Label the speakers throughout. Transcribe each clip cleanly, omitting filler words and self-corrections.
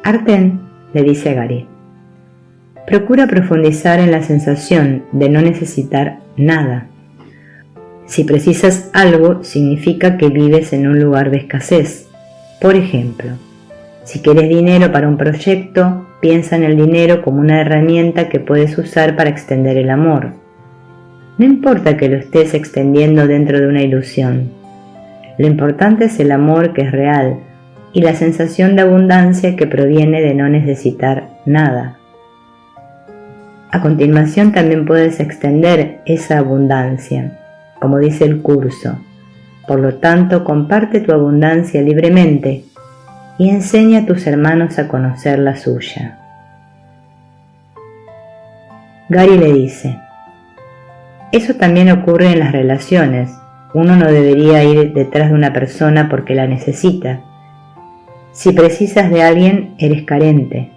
Speaker 1: Arten le dice a Gary: procura profundizar en la sensación de no necesitar nada. Si precisas algo, significa que vives en un lugar de escasez. Por ejemplo, si quieres dinero para un proyecto, piensa en el dinero como una herramienta que puedes usar para extender el amor. No importa que lo estés extendiendo dentro de una ilusión. Lo importante es el amor que es real y la sensación de abundancia que proviene de no necesitar nada. A continuación también puedes extender esa abundancia, como dice el curso. Por lo tanto, comparte tu abundancia libremente y enseña a tus hermanos a conocer la suya. Gary le dice: eso también ocurre en las relaciones. Uno no debería ir detrás de una persona porque la necesita. Si precisas de alguien, eres carente.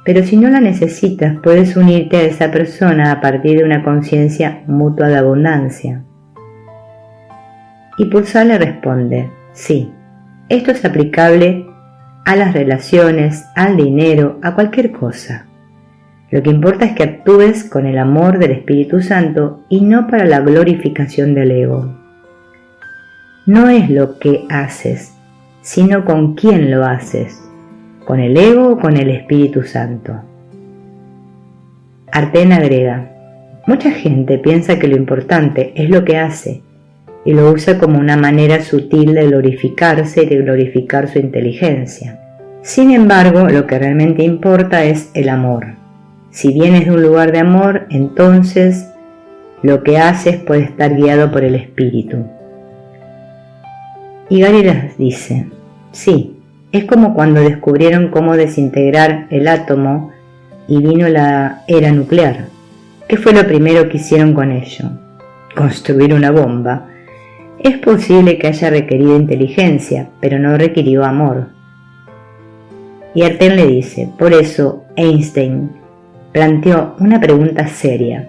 Speaker 1: Pero si no la necesitas, puedes unirte a esa persona a partir de una conciencia mutua de abundancia. Y Pulsar le responde: sí, esto es aplicable a las relaciones, al dinero, a cualquier cosa. Lo que importa es que actúes con el amor del Espíritu Santo y no para la glorificación del ego. No es lo que haces, sino con quién lo haces, con el ego o con el Espíritu Santo. Arten agrega: mucha gente piensa que lo importante es lo que hace y lo usa como una manera sutil de glorificarse y de glorificar su inteligencia. Sin embargo, lo que realmente importa es el amor. Si vienes de un lugar de amor, entonces lo que haces puede estar guiado por el Espíritu. Y Gary les dice: sí, es como cuando descubrieron cómo desintegrar el átomo y vino la era nuclear. ¿Qué fue lo primero que hicieron con ello? Construir una bomba. Es posible que haya requerido inteligencia, pero no requirió amor. Y Arten le dice: por eso Einstein planteó una pregunta seria: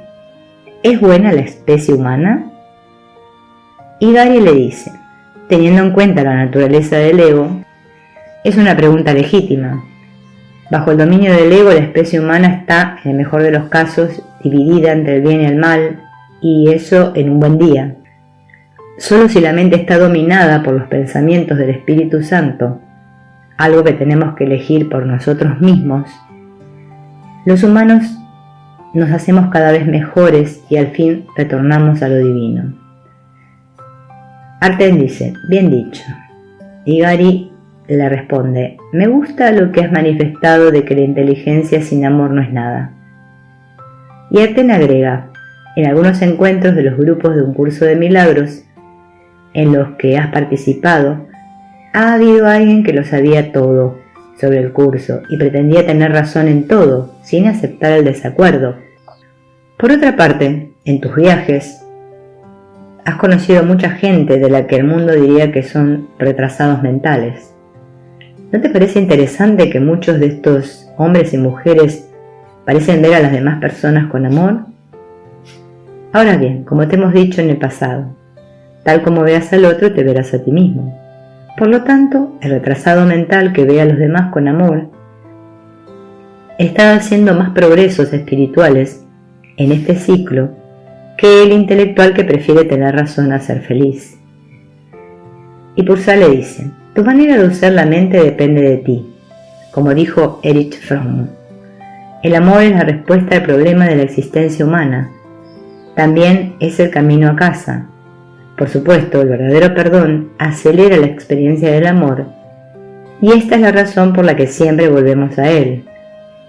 Speaker 1: ¿es buena la especie humana? Y Gary le dice: teniendo en cuenta la naturaleza del ego, es una pregunta legítima. Bajo el dominio del ego, la especie humana está, en el mejor de los casos, dividida entre el bien y el mal, y eso en un buen día. Solo si la mente está dominada por los pensamientos del Espíritu Santo, algo que tenemos que elegir por nosotros mismos, los humanos nos hacemos cada vez mejores y al fin retornamos a lo divino. Arten dice: bien dicho. Y Gary le responde: me gusta lo que has manifestado de que la inteligencia sin amor no es nada. Y Arten agrega: en algunos encuentros de los grupos de un curso de milagros en los que has participado, ha habido alguien que lo sabía todo sobre el curso y pretendía tener razón en todo, sin aceptar el desacuerdo. Por otra parte, en tus viajes, has conocido mucha gente de la que el mundo diría que son retrasados mentales. ¿No te parece interesante que muchos de estos hombres y mujeres parecen ver a las demás personas con amor? Ahora bien, como te hemos dicho en el pasado, tal como veas al otro, te verás a ti mismo. Por lo tanto, el retrasado mental que ve a los demás con amor está haciendo más progresos espirituales en este ciclo que el intelectual que prefiere tener razón a ser feliz. Y Pulsar le dice: tu manera de usar la mente depende de ti. Como dijo Erich Fromm, el amor es la respuesta al problema de la existencia humana. También es el camino a casa. Por supuesto, el verdadero perdón acelera la experiencia del amor, y esta es la razón por la que siempre volvemos a él.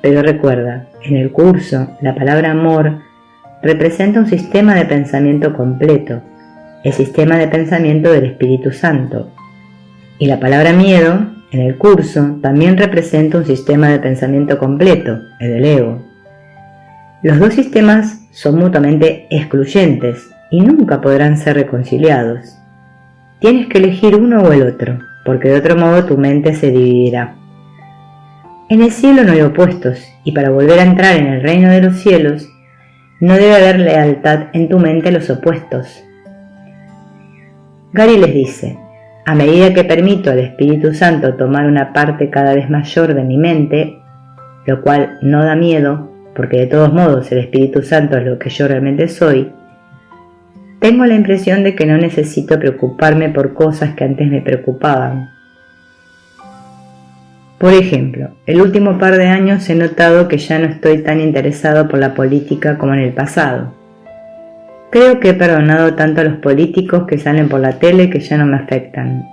Speaker 1: Pero recuerda, en el curso, la palabra amor representa un sistema de pensamiento completo, el sistema de pensamiento del Espíritu Santo. Y la palabra miedo, en el curso, también representa un sistema de pensamiento completo, el del ego. Los dos sistemas son mutuamente excluyentes y nunca podrán ser reconciliados. Tienes que elegir uno o el otro, porque de otro modo tu mente se dividirá. En el cielo no hay opuestos, y para volver a entrar en el reino de los cielos, no debe haber lealtad en tu mente a los opuestos. Gary les dice: A medida que permito al Espíritu Santo tomar una parte cada vez mayor de mi mente, lo cual no da miedo, porque de todos modos el Espíritu Santo es lo que yo realmente soy, tengo la impresión de que no necesito preocuparme por cosas que antes me preocupaban. Por ejemplo, el último par de años he notado que ya no estoy tan interesado por la política como en el pasado. Creo que he perdonado tanto a los políticos que salen por la tele que ya no me afectan.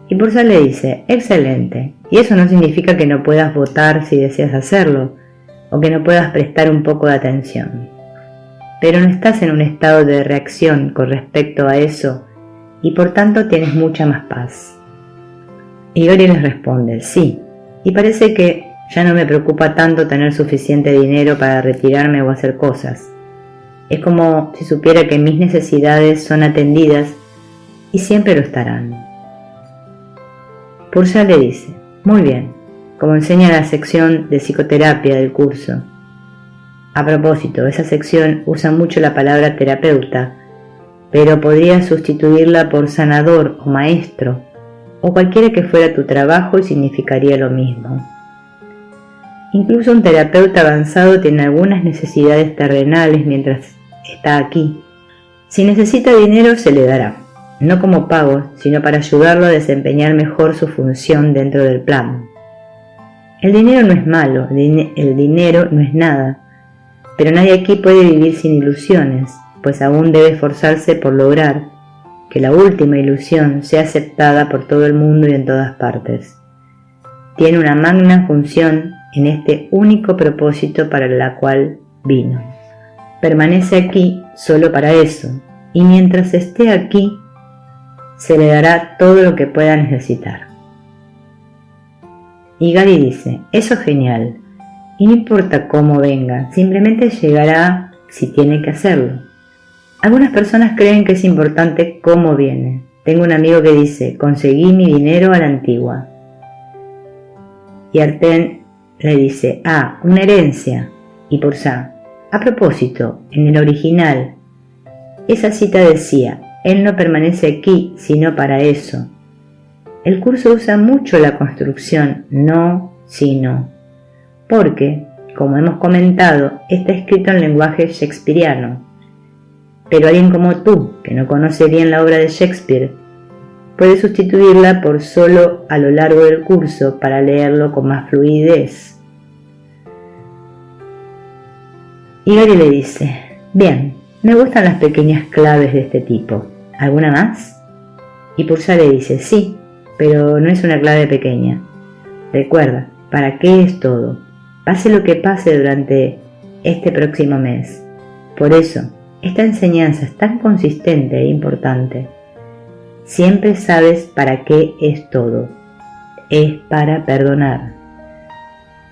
Speaker 1: Y Purcell le dice, excelente, y eso no significa que no puedas votar si deseas hacerlo, o que no puedas prestar un poco de atención. Pero no estás en un estado de reacción con respecto a eso, y por tanto tienes mucha más paz. Y Gary les responde, sí, y parece que ya no me preocupa tanto tener suficiente dinero para retirarme o hacer cosas. Es como si supiera que mis necesidades son atendidas y siempre lo estarán. Purcell le dice, muy bien, como enseña la sección de psicoterapia del curso. A propósito, esa sección usa mucho la palabra terapeuta, pero podría sustituirla por sanador o maestro, o cualquiera que fuera tu trabajo y significaría lo mismo. Incluso un terapeuta avanzado tiene algunas necesidades terrenales mientras está aquí. Si necesita dinero se le dará, no como pago, sino para ayudarlo a desempeñar mejor su función dentro del plan. El dinero no es malo, el dinero no es nada, pero nadie aquí puede vivir sin ilusiones, pues aún debe esforzarse por lograr que la última ilusión sea aceptada por todo el mundo y en todas partes. Tiene una magna función en este único propósito para el cual vino. Permanece aquí solo para eso, y mientras esté aquí, se le dará todo lo que pueda necesitar. Y Gary dice, eso es genial, y no importa cómo venga, simplemente llegará si tiene que hacerlo. Algunas personas creen que es importante cómo viene. Tengo un amigo que dice, conseguí mi dinero a la antigua. Y Arten le dice, una herencia. Y Purcell, a propósito, en el original, esa cita decía, él no permanece aquí sino para eso. El curso usa mucho la construcción no, sino, porque, como hemos comentado, está escrito en lenguaje shakespeariano. Pero alguien como tú, que no conoce bien la obra de Shakespeare, puede sustituirla por solo a lo largo del curso para leerlo con más fluidez. Y Gary le dice, bien, me gustan las pequeñas claves de este tipo. ¿Alguna más? Y Purcell le dice, sí, pero no es una clave pequeña. Recuerda, ¿para qué es todo? Pase lo que pase durante este próximo mes. Por eso, esta enseñanza es tan consistente e importante. Siempre sabes para qué es todo. Es para perdonar.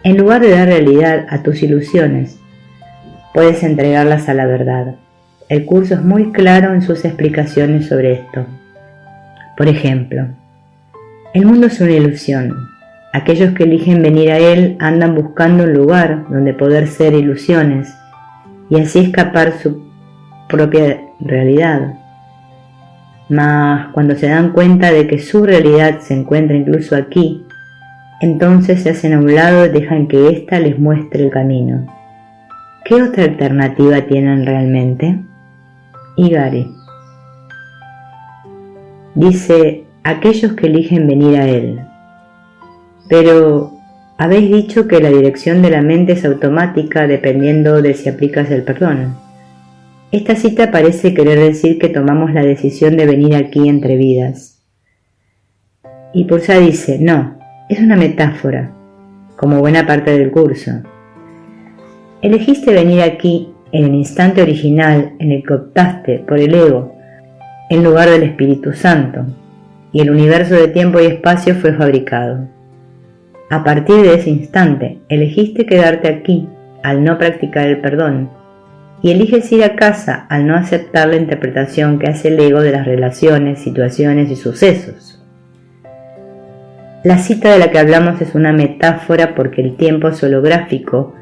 Speaker 1: En lugar de dar realidad a tus ilusiones, puedes entregarlas a la verdad. El curso es muy claro en sus explicaciones sobre esto. Por ejemplo, el mundo es una ilusión. Aquellos que eligen venir a él andan buscando un lugar donde poder ser ilusiones y así escapar su propia realidad. Mas cuando se dan cuenta de que su realidad se encuentra incluso aquí, entonces se hacen a un lado y dejan que ésta les muestre el camino. ¿Qué otra alternativa tienen realmente? Y Gary dice, aquellos que eligen venir a él. Pero habéis dicho que la dirección de la mente es automática dependiendo de si aplicas el perdón. Esta cita parece querer decir que tomamos la decisión de venir aquí entre vidas. Y Purcell dice, no, es una metáfora, como buena parte del curso. Elegiste venir aquí en el instante original en el que optaste por el ego, en lugar del Espíritu Santo, y el universo de tiempo y espacio fue fabricado. A partir de ese instante, elegiste quedarte aquí al no practicar el perdón, y eliges ir a casa al no aceptar la interpretación que hace el ego de las relaciones, situaciones y sucesos. La cita de la que hablamos es una metáfora porque el tiempo es holográfico,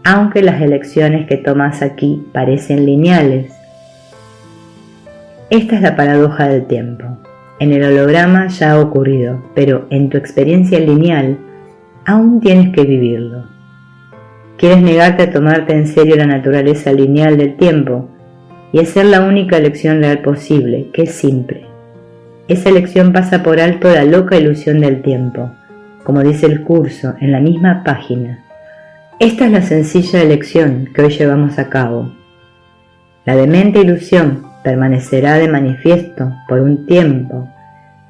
Speaker 1: aunque las elecciones que tomas aquí parecen lineales. Esta es la paradoja del tiempo. en el holograma ya ha ocurrido, pero en tu experiencia lineal aún tienes que vivirlo. Quieres negarte a tomarte en serio la naturaleza lineal del tiempo y hacer la única elección real posible, que es simple. Esa elección pasa por alto la loca ilusión del tiempo, como dice el curso en la misma página. Esta es la sencilla elección que hoy llevamos a cabo. La demente ilusión permanecerá de manifiesto por un tiempo,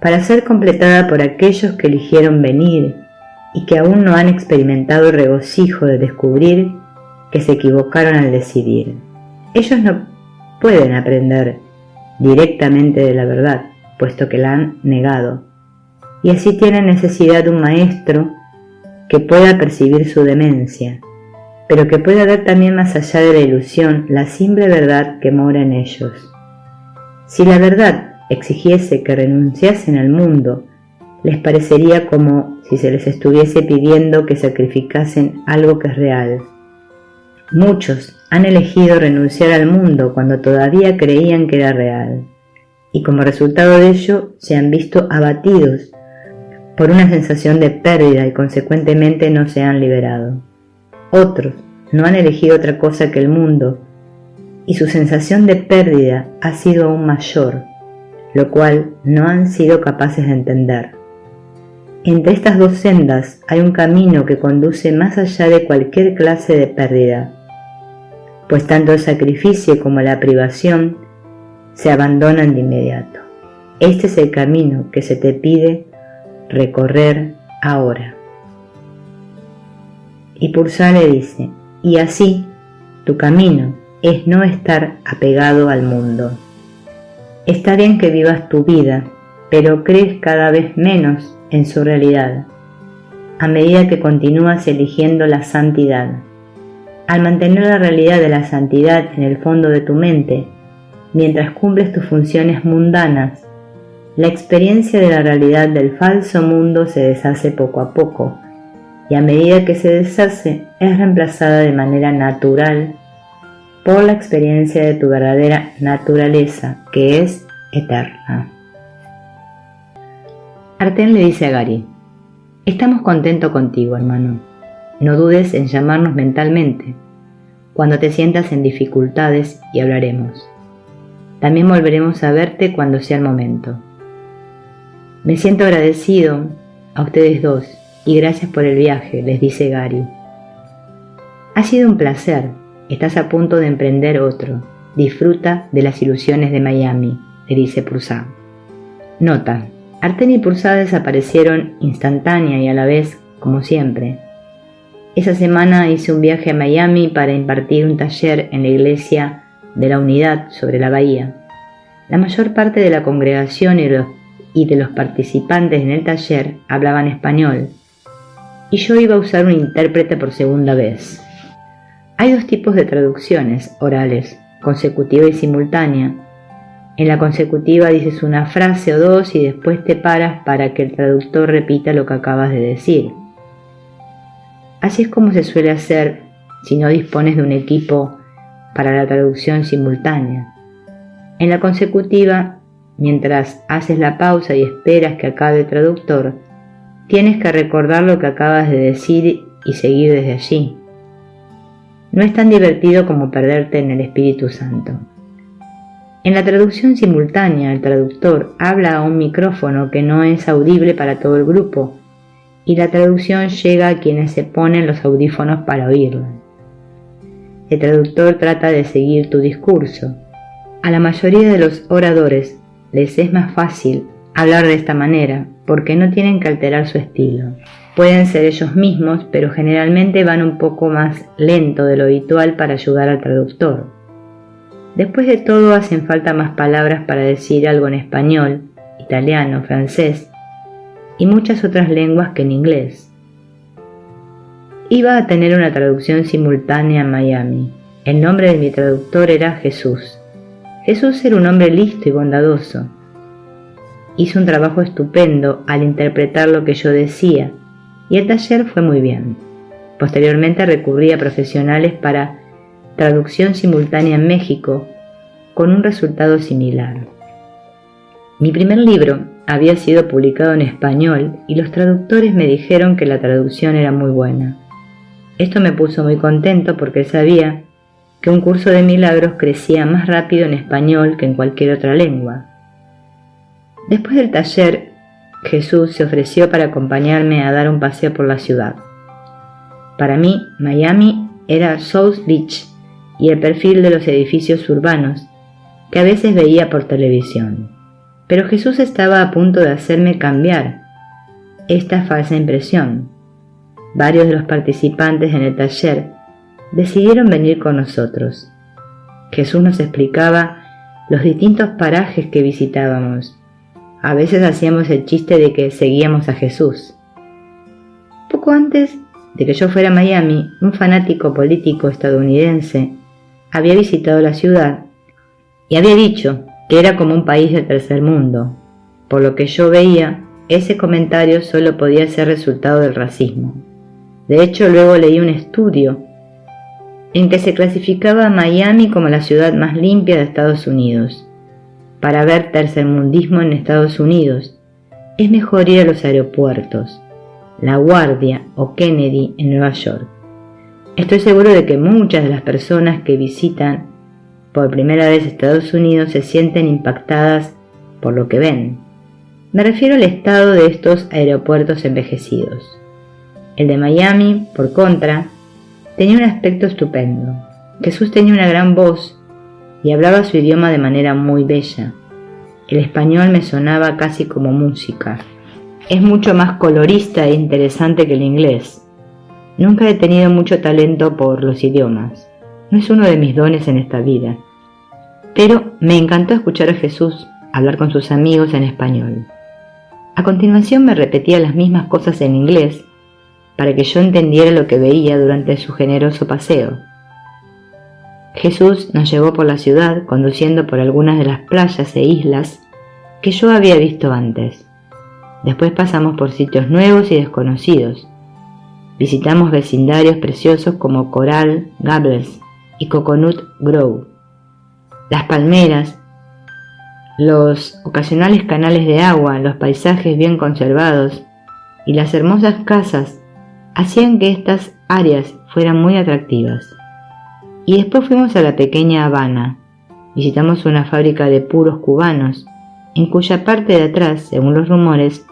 Speaker 1: para ser completada por aquellos que eligieron venir y que aún no han experimentado el regocijo de descubrir que se equivocaron al decidir. Ellos no pueden aprender directamente de la verdad, puesto que la han negado, y así tienen necesidad de un maestro que pueda percibir su demencia, pero que pueda ver también más allá de la ilusión la simple verdad que mora en ellos. Si la verdad exigiese que renunciasen al mundo, les parecería como si se les estuviese pidiendo que sacrificasen algo que es real. Muchos han elegido renunciar al mundo cuando todavía creían que era real, y como resultado de ello se han visto abatidos por una sensación de pérdida y consecuentemente no se han liberado. Otros no han elegido otra cosa que el mundo, y su sensación de pérdida ha sido aún mayor, lo cual no han sido capaces de entender. Entre estas dos sendas hay un camino que conduce más allá de cualquier clase de pérdida, pues tanto el sacrificio como la privación se abandonan de inmediato. Este es el camino que se te pide recorrer ahora. Y Pursa le dice, y así tu camino es no estar apegado al mundo. Está bien que vivas tu vida, pero crees cada vez menos en su realidad, a medida que continúas eligiendo la santidad. Al mantener la realidad de la santidad en el fondo de tu mente, mientras cumples tus funciones mundanas, la experiencia de la realidad del falso mundo se deshace poco a poco, y a medida que se deshace es reemplazada de manera natural por la experiencia de tu verdadera naturaleza, que es eterna. Arten le dice a Gary, estamos contentos contigo, hermano. No dudes en llamarnos mentalmente cuando te sientas en dificultades y hablaremos. También volveremos a verte cuando sea el momento. Me siento agradecido a ustedes dos y gracias por el viaje, les dice Gary. Ha sido un placer. Estás a punto de emprender otro. Disfruta de las ilusiones de Miami, le dice Pursa. Nota. Arten y Pursa desaparecieron instantánea y a la vez, como siempre. Esa semana hice un viaje a Miami para impartir un taller en la iglesia de la Unidad sobre la bahía. La mayor parte de la congregación y de los participantes en el taller hablaban español, y yo iba a usar un intérprete por segunda vez. Hay dos tipos de traducciones orales, consecutiva y simultánea. En la consecutiva dices una frase o dos y después te paras para que el traductor repita lo que acabas de decir. Así es como se suele hacer si no dispones de un equipo para la traducción simultánea. En la consecutiva, mientras haces la pausa y esperas que acabe el traductor, tienes que recordar lo que acabas de decir y seguir desde allí. No es tan divertido como perderte en el Espíritu Santo. En la traducción simultánea, el traductor habla a un micrófono que no es audible para todo el grupo, y la traducción llega a quienes se ponen los audífonos para oírla. El traductor trata de seguir tu discurso. A la mayoría de los oradores les es más fácil hablar de esta manera, porque no tienen que alterar su estilo. Pueden ser ellos mismos, pero generalmente van un poco más lento de lo habitual para ayudar al traductor. Después de todo, hacen falta más palabras para decir algo en español, italiano, francés y muchas otras lenguas que en inglés. Iba a tener una traducción simultánea en Miami. El nombre de mi traductor era Jesús. Jesús era un hombre listo y bondadoso. Hizo un trabajo estupendo al interpretar lo que yo decía, y el taller fue muy bien. Posteriormente recurrí a profesionales para traducción simultánea en México, con un resultado similar. Mi primer libro había sido publicado en español y los traductores me dijeron que la traducción era muy buena. Esto me puso muy contento porque sabía que un curso de milagros crecía más rápido en español que en cualquier otra lengua. Después del taller, Jesús se ofreció para acompañarme a dar un paseo por la ciudad. Para mí, Miami era South Beach y el perfil de los edificios urbanos que a veces veía por televisión. Pero Jesús estaba a punto de hacerme cambiar esta falsa impresión. Varios de los participantes en el taller decidieron venir con nosotros. Jesús nos explicaba los distintos parajes que visitábamos. A veces hacíamos el chiste de que seguíamos a Jesús. Poco antes de que yo fuera a Miami, un fanático político estadounidense había visitado la ciudad y había dicho que era como un país del tercer mundo. Por lo que yo veía, ese comentario solo podía ser resultado del racismo. De hecho, luego leí un estudio en que se clasificaba a Miami como la ciudad más limpia de Estados Unidos. Para ver tercermundismo en Estados Unidos, es mejor ir a los aeropuertos, La Guardia o Kennedy en Nueva York. Estoy seguro de que muchas de las personas que visitan por primera vez Estados Unidos se sienten impactadas por lo que ven. Me refiero al estado de estos aeropuertos envejecidos. El de Miami, por contra, tenía un aspecto estupendo. Jesús tenía una gran voz y hablaba su idioma de manera muy bella. El español me sonaba casi como música. Es mucho más colorista e interesante que el inglés. Nunca he tenido mucho talento por los idiomas. No es uno de mis dones en esta vida. Pero me encantó escuchar a Jesús hablar con sus amigos en español. A continuación me repetía las mismas cosas en inglés para que yo entendiera lo que veía durante su generoso paseo. Jesús nos llevó por la ciudad conduciendo por algunas de las playas e islas que yo había visto antes. Después pasamos por sitios nuevos y desconocidos. Visitamos vecindarios preciosos como Coral Gables y Coconut Grove. Las palmeras, los ocasionales canales de agua, los paisajes bien conservados y las hermosas casas hacían que estas áreas fueran muy atractivas. Y después fuimos a la pequeña Habana. Visitamos una fábrica de puros cubanos, en cuya parte de atrás, según los rumores,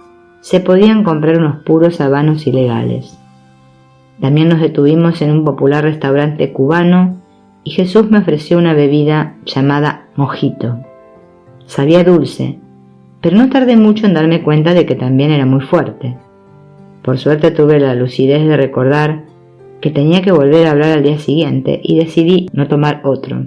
Speaker 1: se podían comprar unos puros habanos ilegales. También nos detuvimos en un popular restaurante cubano y Jesús me ofreció una bebida llamada mojito. Sabía dulce, pero no tardé mucho en darme cuenta de que también era muy fuerte. Por suerte tuve la lucidez de recordar que tenía que volver a hablar al día siguiente y decidí no tomar otro.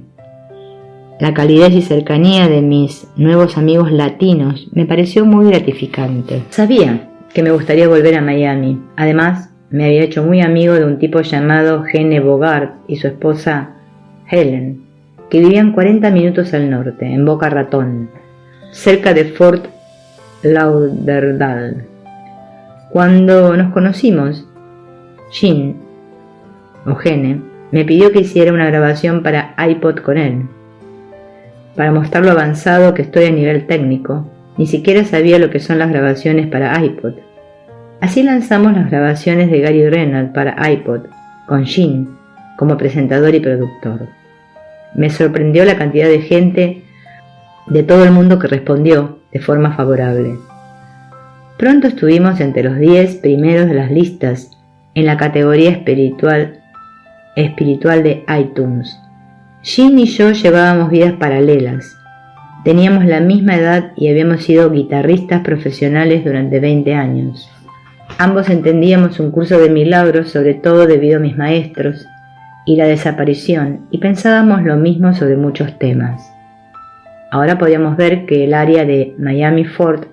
Speaker 1: La calidez y cercanía de mis nuevos amigos latinos me pareció muy gratificante. Sabía que me gustaría volver a Miami. Además, me había hecho muy amigo de un tipo llamado Gene Bogart y su esposa Helen, que vivían 40 minutos al norte, en Boca Ratón, cerca de Fort Lauderdale. Cuando nos conocimos, Gene me pidió que hiciera una grabación para iPod con él. Para mostrar lo avanzado que estoy a nivel técnico, ni siquiera sabía lo que son las grabaciones para iPod. Así lanzamos las grabaciones de Gary Reynolds para iPod, con Gene como presentador y productor. Me sorprendió la cantidad de gente de todo el mundo que respondió de forma favorable. Pronto estuvimos entre los 10 primeros de las listas en la categoría espiritual de iTunes. Gene y yo llevábamos vidas paralelas. Teníamos la misma edad y habíamos sido guitarristas profesionales durante 20 años. Ambos entendíamos un curso de milagros, sobre todo debido a mis maestros y la desaparición, y pensábamos lo mismo sobre muchos temas. Ahora podíamos ver que el área de Miami-Fort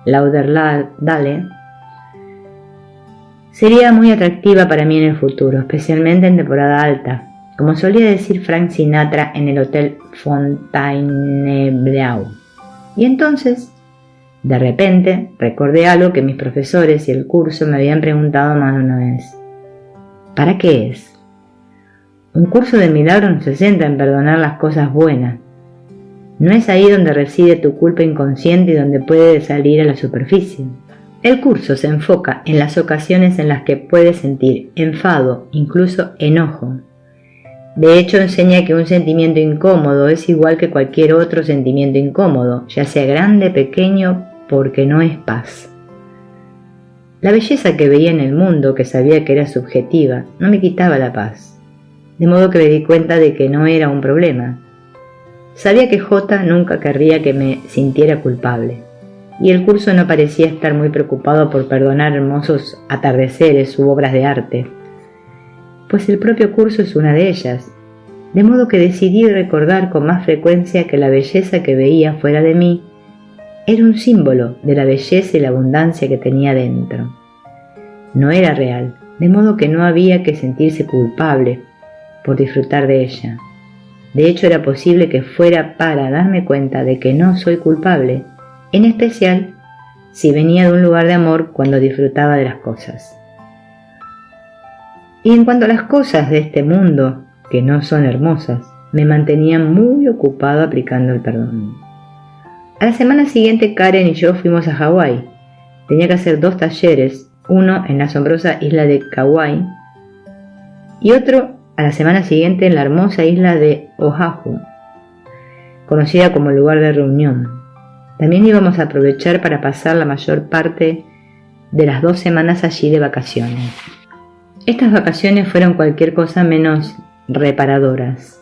Speaker 1: Lauderdale sería muy atractiva para mí en el futuro, especialmente en temporada alta, como solía decir Frank Sinatra en el Hotel Fontainebleau. Y entonces, de repente, recordé algo que mis profesores y el curso me habían preguntado más de una vez. ¿Para qué es? Un curso de milagros no se centra en perdonar las cosas buenas. No es ahí donde reside tu culpa inconsciente y donde puede salir a la superficie. El curso se enfoca en las ocasiones en las que puedes sentir enfado, incluso enojo. De hecho, enseña que un sentimiento incómodo es igual que cualquier otro sentimiento incómodo, ya sea grande, pequeño, porque no es paz. La belleza que veía en el mundo, que sabía que era subjetiva, no me quitaba la paz, de modo que me di cuenta de que no era un problema. Sabía que J nunca querría que me sintiera culpable, y el curso no parecía estar muy preocupado por perdonar hermosos atardeceres u obras de arte, pues el propio curso es una de ellas, de modo que decidí recordar con más frecuencia que la belleza que veía fuera de mí era un símbolo de la belleza y la abundancia que tenía dentro. No era real, de modo que no había que sentirse culpable por disfrutar de ella. De hecho, era posible que fuera para darme cuenta de que no soy culpable, en especial si venía de un lugar de amor cuando disfrutaba de las cosas. Y en cuanto a las cosas de este mundo, que no son hermosas, me mantenía muy ocupado aplicando el perdón. A la semana siguiente, Karen y yo fuimos a Hawái. Tenía que hacer 2 talleres, uno en la asombrosa isla de Kauai y otro a la semana siguiente en la hermosa isla de Oahu, conocida como lugar de reunión. También íbamos a aprovechar para pasar la mayor parte de las 2 semanas allí de vacaciones. Estas vacaciones fueron cualquier cosa menos reparadoras.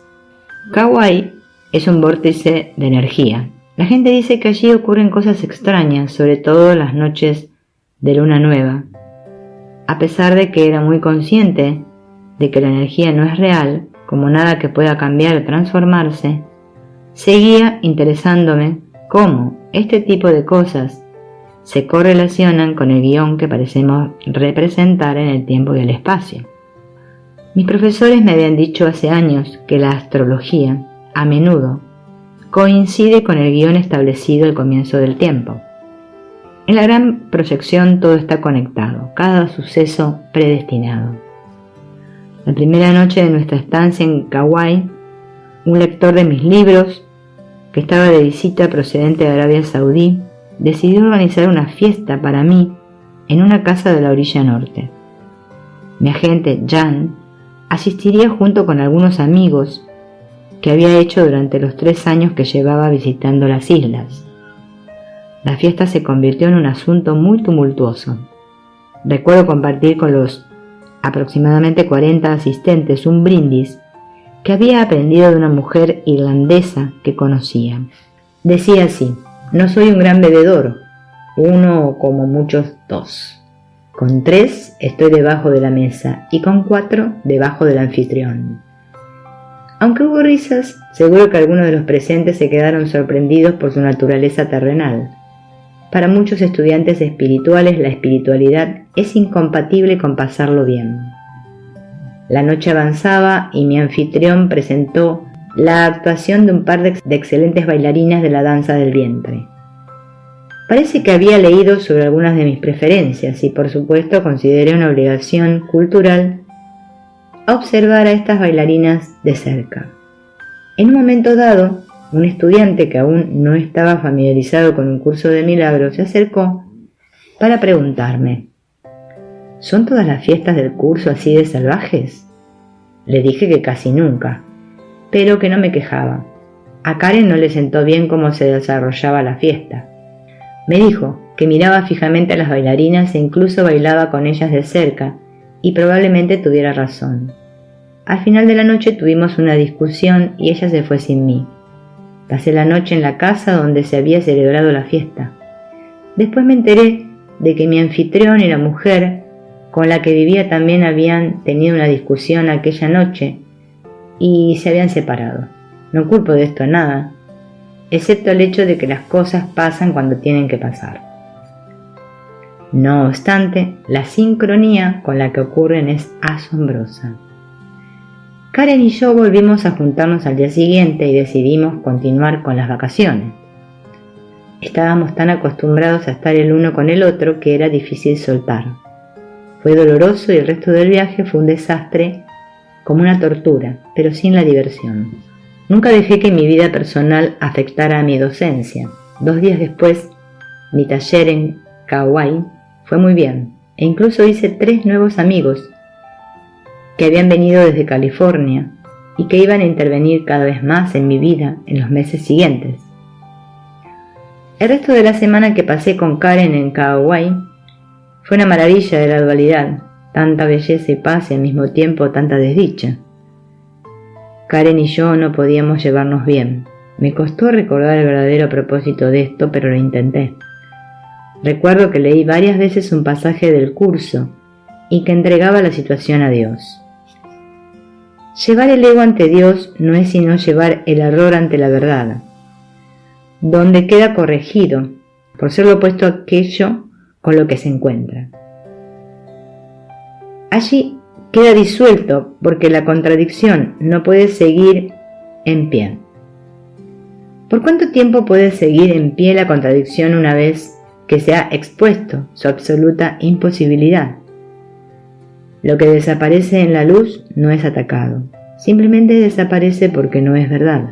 Speaker 1: Kauai es un vórtice de energía. La gente dice que allí ocurren cosas extrañas, sobre todo las noches de luna nueva. A pesar de que era muy consciente de que la energía no es real, como nada que pueda cambiar o transformarse, seguía interesándome cómo este tipo de cosas se correlacionan con el guión que parecemos representar en el tiempo y el espacio. Mis profesores me habían dicho hace años que la astrología, a menudo, coincide con el guión establecido al comienzo del tiempo. En la gran proyección todo está conectado, cada suceso predestinado. La primera noche de nuestra estancia en Kauai, un lector de mis libros, que estaba de visita procedente de Arabia Saudí, decidió organizar una fiesta para mí en una casa de la orilla norte. Mi agente, Jan, asistiría junto con algunos amigos que había hecho durante los 3 años que llevaba visitando las islas. La fiesta se convirtió en un asunto muy tumultuoso. Recuerdo compartir con los aproximadamente 40 asistentes un brindis que había aprendido de una mujer irlandesa que conocía. Decía así: no soy un gran bebedor, 1 o como muchos 2. Con 3 estoy debajo de la mesa y con 4 debajo del anfitrión. Aunque hubo risas, seguro que algunos de los presentes se quedaron sorprendidos por su naturaleza terrenal. Para muchos estudiantes espirituales, la espiritualidad es incompatible con pasarlo bien. La noche avanzaba y mi anfitrión presentó la actuación de un par de excelentes bailarinas de la danza del vientre. Parece que había leído sobre algunas de mis preferencias y, por supuesto, consideré una obligación cultural observar a estas bailarinas de cerca. En un momento dado, un estudiante que aún no estaba familiarizado con un curso de milagros se acercó para preguntarme: ¿son todas las fiestas del curso así de salvajes? Le dije que casi nunca, pero que no me quejaba. A Karen no le sentó bien cómo se desarrollaba la fiesta. Me dijo que miraba fijamente a las bailarinas e incluso bailaba con ellas de cerca, y probablemente tuviera razón. Al final de la noche tuvimos una discusión y ella se fue sin mí. Pasé la noche en la casa donde se había celebrado la fiesta. Después me enteré de que mi anfitrión y la mujer con la que vivía también habían tenido una discusión aquella noche y se habían separado. No culpo de esto a nada, excepto el hecho de que las cosas pasan cuando tienen que pasar. No obstante, la sincronía con la que ocurren es asombrosa. Karen y yo volvimos a juntarnos al día siguiente y decidimos continuar con las vacaciones. Estábamos tan acostumbrados a estar el uno con el otro que era difícil soltar. Fue doloroso y el resto del viaje fue un desastre, como una tortura, pero sin la diversión. Nunca dejé que mi vida personal afectara a mi docencia. 2 días después, mi taller en Kauai fue muy bien, e incluso hice 3 nuevos amigos que habían venido desde California y que iban a intervenir cada vez más en mi vida en los meses siguientes. El resto de la semana que pasé con Karen en Kauai fue una maravilla de la dualidad, tanta belleza y paz y al mismo tiempo tanta desdicha. Karen y yo no podíamos llevarnos bien. Me costó recordar el verdadero propósito de esto, pero lo intenté. Recuerdo que leí varias veces un pasaje del curso y que entregaba la situación a Dios. Llevar el ego ante Dios no es sino llevar el error ante la verdad, donde queda corregido por ser lo opuesto a aquello con lo que se encuentra. Allí queda disuelto porque la contradicción no puede seguir en pie. ¿Por cuánto tiempo puede seguir en pie la contradicción una vez que se ha expuesto su absoluta imposibilidad? Lo que desaparece en la luz no es atacado, simplemente desaparece porque no es verdad.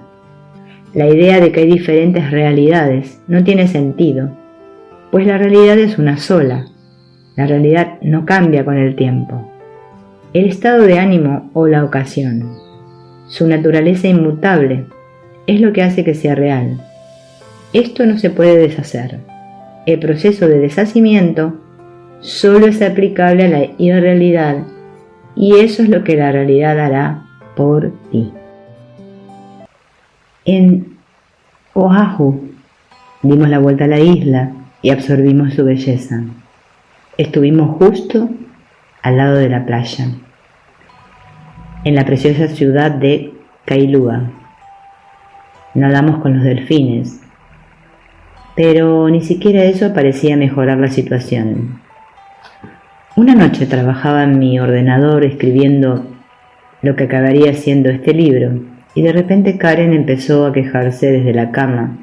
Speaker 1: La idea de que hay diferentes realidades no tiene sentido, pues la realidad es una sola. La realidad no cambia con el tiempo. El estado de ánimo o la ocasión, su naturaleza inmutable, es lo que hace que sea real. Esto no se puede deshacer. El proceso de deshacimiento solo es aplicable a la irrealidad y eso es lo que la realidad hará por ti. En Oahu dimos la vuelta a la isla y absorbimos su belleza. Estuvimos justo al lado de la playa, en la preciosa ciudad de Kailua. Nadamos con los delfines, pero ni siquiera eso parecía mejorar la situación. Una noche trabajaba en mi ordenador escribiendo lo que acabaría siendo este libro, y de repente Karen empezó a quejarse desde la cama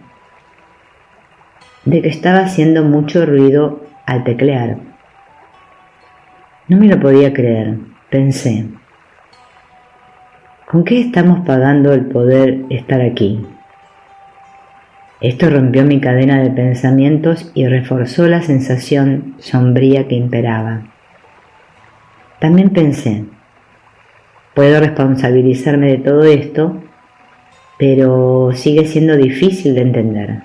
Speaker 1: de que estaba haciendo mucho ruido al teclear. No me lo podía creer, pensé. ¿Con qué estamos pagando el poder estar aquí? Esto rompió mi cadena de pensamientos y reforzó la sensación sombría que imperaba. También pensé, puedo responsabilizarme de todo esto, pero sigue siendo difícil de entender.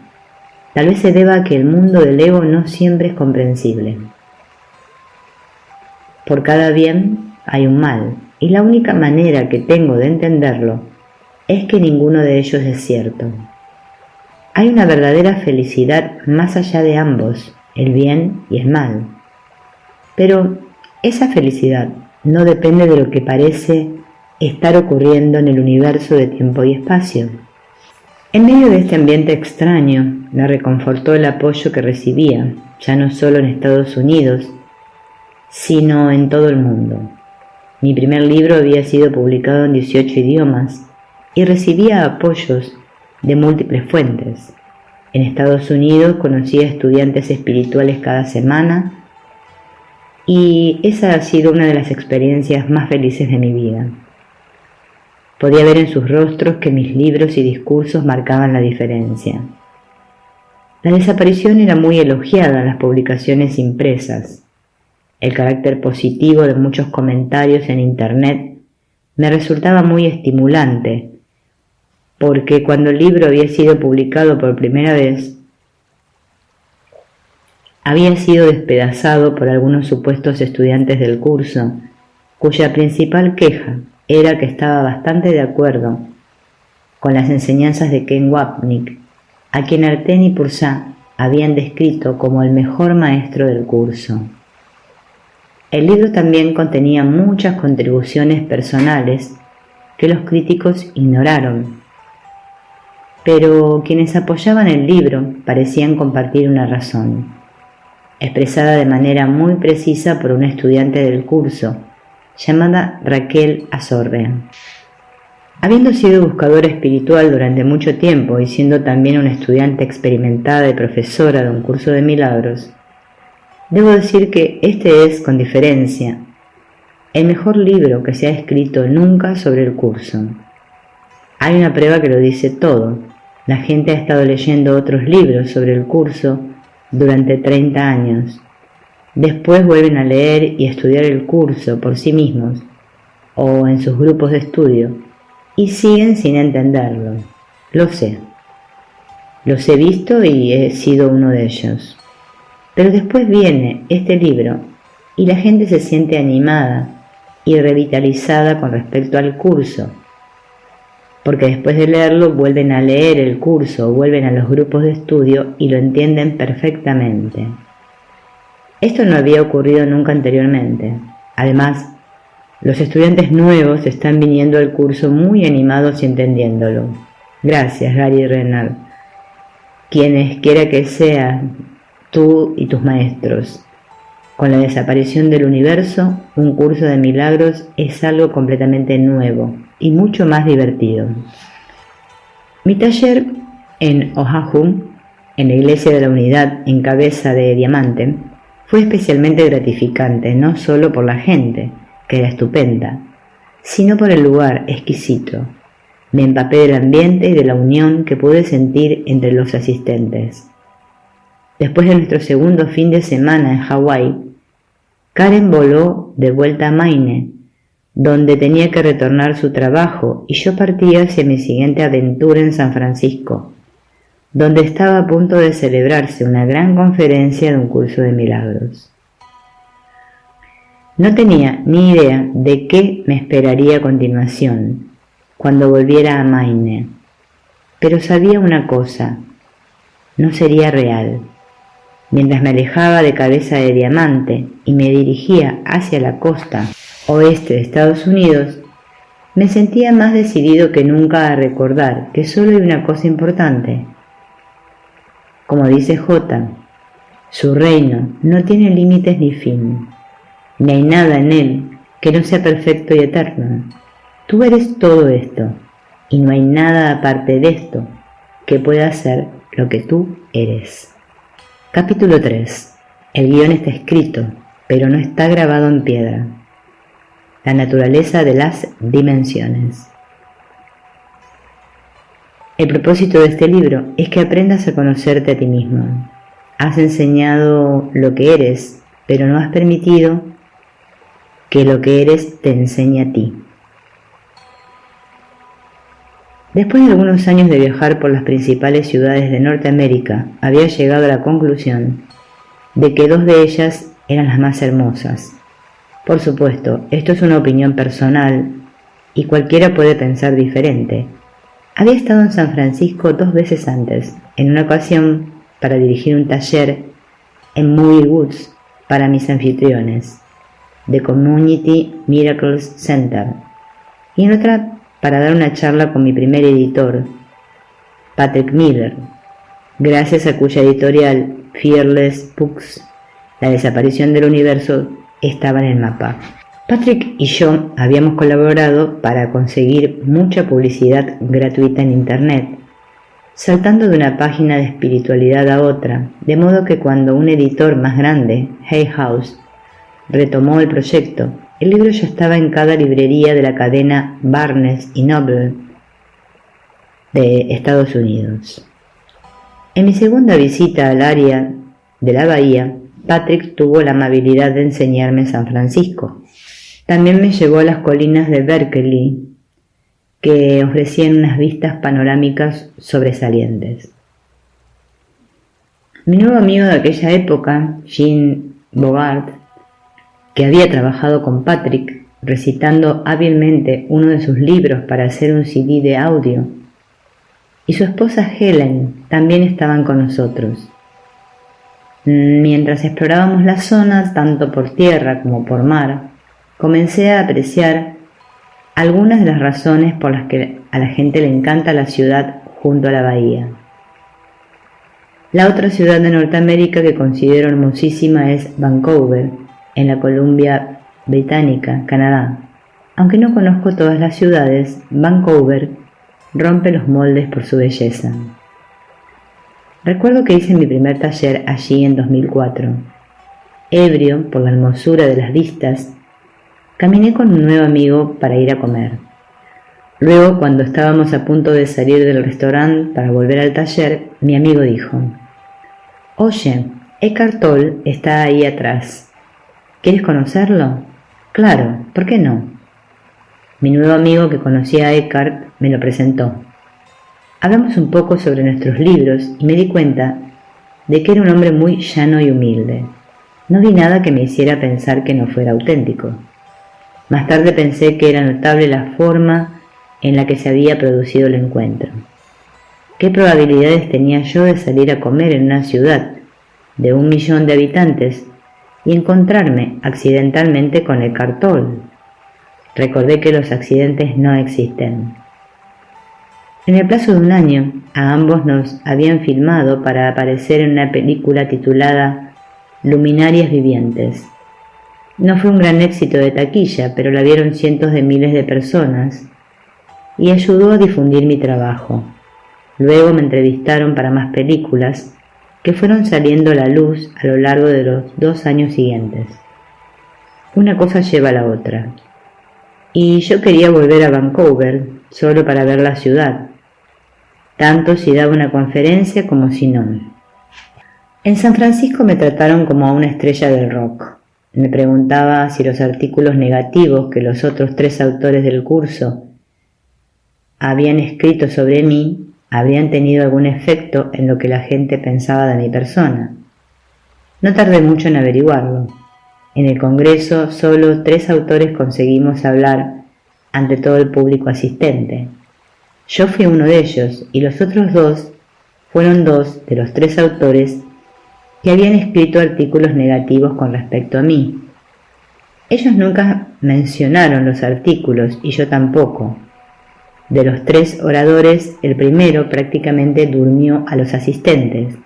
Speaker 1: Tal vez se deba a que el mundo del ego no siempre es comprensible. Por cada bien hay un mal, y la única manera que tengo de entenderlo es que ninguno de ellos es cierto. Hay una verdadera felicidad más allá de ambos, el bien y el mal. Pero esa felicidad no depende de lo que parece estar ocurriendo en el universo de tiempo y espacio. En medio de este ambiente extraño, me reconfortó el apoyo que recibía, ya no solo en Estados Unidos, sino en todo el mundo. Mi primer libro había sido publicado en 18 idiomas y recibía apoyos de múltiples fuentes. En Estados Unidos conocía estudiantes espirituales cada semana y esa ha sido una de las experiencias más felices de mi vida. Podía ver en sus rostros que mis libros y discursos marcaban la diferencia. La desaparición era muy elogiada en las publicaciones impresas. El carácter positivo de muchos comentarios en Internet me resultaba muy estimulante, porque cuando el libro había sido publicado por primera vez, había sido despedazado por algunos supuestos estudiantes del curso, cuya principal queja era que estaba bastante de acuerdo con las enseñanzas de Ken Wapnick, a quien Arten y Pursá habían descrito como el mejor maestro del curso. El libro también contenía muchas contribuciones personales que los críticos ignoraron, pero quienes apoyaban el libro parecían compartir una razón, expresada de manera muy precisa por una estudiante del curso, llamada Raquel Azorre. Habiendo sido buscadora espiritual durante mucho tiempo y siendo también una estudiante experimentada y profesora de un curso de milagros, debo decir que este es, con diferencia, el mejor libro que se ha escrito nunca sobre el curso. Hay una prueba que lo dice todo. La gente ha estado leyendo otros libros sobre el curso durante 30 años. Después vuelven a leer y estudiar el curso por sí mismos o en sus grupos de estudio y siguen sin entenderlo. Lo sé. Los he visto y he sido uno de ellos. Pero después viene este libro y la gente se siente animada y revitalizada con respecto al curso, porque después de leerlo vuelven a leer el curso o vuelven a los grupos de estudio y lo entienden perfectamente. Esto no había ocurrido nunca anteriormente. Además, los estudiantes nuevos están viniendo al curso muy animados y entendiéndolo. Gracias, Gary Renard. Quienes quiera que sean, tú y tus maestros. Con la desaparición del universo, un curso de milagros es algo completamente nuevo y mucho más divertido. Mi taller en Oahu, en la Iglesia de la Unidad en Cabeza de Diamante, fue especialmente gratificante, no solo por la gente, que era estupenda, sino por el lugar exquisito. Me empapé del ambiente y de la unión que pude sentir entre los asistentes. Después de nuestro segundo fin de semana en Hawái, Karen voló de vuelta a Maine, donde tenía que retornar su trabajo, y yo partí hacia mi siguiente aventura en San Francisco, donde estaba a punto de celebrarse una gran conferencia de un curso de milagros. No tenía ni idea de qué me esperaría a continuación cuando volviera a Maine, pero sabía una cosa: no sería real. Mientras me alejaba de Cabeza de Diamante y me dirigía hacia la costa oeste de Estados Unidos, me sentía más decidido que nunca a recordar que solo hay una cosa importante. Como dice J, su reino no tiene límites ni fin, ni hay nada en él que no sea perfecto y eterno. Tú eres todo esto, y no hay nada aparte de esto que pueda ser lo que tú eres. Capítulo 3. El guión está escrito, pero no está grabado en piedra. La naturaleza de las dimensiones. El propósito de este libro es que aprendas a conocerte a ti mismo. Has enseñado lo que eres, pero no has permitido que lo que eres te enseñe a ti. Después de algunos años de viajar por las principales ciudades de Norteamérica, había llegado a la conclusión de que 2 de ellas eran las más hermosas. Por supuesto, esto es una opinión personal y cualquiera puede pensar diferente. Había estado en San Francisco 2 veces antes, en una ocasión para dirigir un taller en Movie Woods para mis anfitriones, The Community Miracles Center, y en otra para dar una charla con mi primer editor, Patrick Miller, gracias a cuya editorial Fearless Books, La desaparición del universo estaba en el mapa. Patrick y yo habíamos colaborado para conseguir mucha publicidad gratuita en Internet, saltando de una página de espiritualidad a otra, de modo que cuando un editor más grande, Hay House, retomó el proyecto, el libro ya estaba en cada librería de la cadena Barnes y Noble de Estados Unidos. En mi segunda visita al área de la bahía, Patrick tuvo la amabilidad de enseñarme San Francisco. También me llevó a las colinas de Berkeley, que ofrecían unas vistas panorámicas sobresalientes. Mi nuevo amigo de aquella época, Jean Bogart, que había trabajado con Patrick recitando hábilmente uno de sus libros para hacer un CD de audio, y su esposa Helen también estaban con nosotros. Mientras explorábamos la zona, tanto por tierra como por mar, comencé a apreciar algunas de las razones por las que a la gente le encanta la ciudad junto a la bahía. La otra ciudad de Norteamérica que considero hermosísima es Vancouver, en la Columbia Británica, Canadá. Aunque no conozco todas las ciudades, Vancouver rompe los moldes por su belleza. Recuerdo que hice mi primer taller allí en 2004. Ebrio por la hermosura de las vistas, caminé con un nuevo amigo para ir a comer. Luego, cuando estábamos a punto de salir del restaurante para volver al taller, mi amigo dijo: «Oye, Eckhart Tolle está ahí atrás. ¿Quieres conocerlo?» «Claro, ¿por qué no?» Mi nuevo amigo, que conocía a Eckhart, me lo presentó. Hablamos un poco sobre nuestros libros y me di cuenta de que era un hombre muy llano y humilde. No vi nada que me hiciera pensar que no fuera auténtico. Más tarde pensé que era notable la forma en la que se había producido el encuentro. ¿Qué probabilidades tenía yo de salir a comer en una ciudad de 1 millón de habitantes y encontrarme accidentalmente con Eckhart Tolle? Recordé que los accidentes no existen. En el plazo de 1 año, a ambos nos habían filmado para aparecer en una película titulada Luminarias Vivientes. No fue un gran éxito de taquilla, pero la vieron cientos de miles de personas y ayudó a difundir mi trabajo. Luego me entrevistaron para más películas que fueron saliendo a la luz a lo largo de los 2 años siguientes. Una cosa lleva a la otra. Y yo quería volver a Vancouver solo para ver la ciudad, tanto si daba una conferencia como si no. En San Francisco me trataron como a una estrella del rock. Me preguntaba si los artículos negativos que los otros 3 autores del curso habían escrito sobre mí habrían tenido algún efecto en lo que la gente pensaba de mi persona. No tardé mucho en averiguarlo. En el congreso solo 3 autores conseguimos hablar ante todo el público asistente. Yo fui uno de ellos y los otros 2 fueron 2 de los 3 autores que habían escrito artículos negativos con respecto a mí. Ellos nunca mencionaron los artículos y yo tampoco. De los 3 oradores, el primero prácticamente durmió a los asistentes.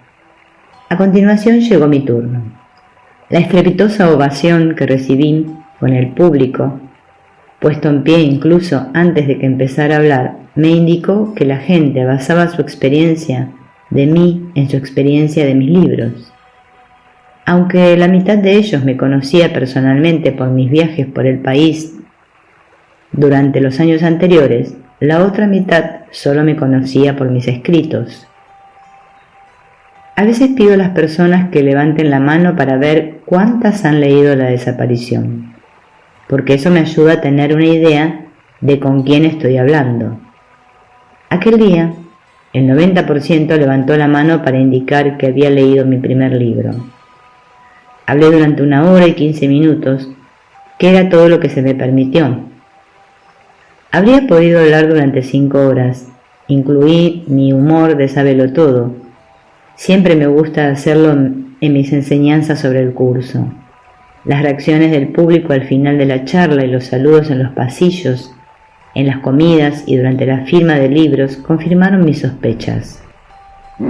Speaker 1: A continuación llegó mi turno. La estrepitosa ovación que recibí con el público, puesto en pie incluso antes de que empezara a hablar, me indicó que la gente basaba su experiencia de mí en su experiencia de mis libros. Aunque la mitad de ellos me conocía personalmente por mis viajes por el país durante los años anteriores, la otra mitad solo me conocía por mis escritos. A veces pido a las personas que levanten la mano para ver cuántas han leído La desaparición, porque eso me ayuda a tener una idea de con quién estoy hablando. Aquel día, el 90% levantó la mano para indicar que había leído mi primer libro. Hablé durante 1 hora y 15 minutos, que era todo lo que se me permitió. Habría podido hablar durante 5 horas. Incluí mi humor de sábelo todo. Siempre me gusta hacerlo en mis enseñanzas sobre el curso. Las reacciones del público al final de la charla y los saludos en los pasillos, en las comidas y durante la firma de libros confirmaron mis sospechas.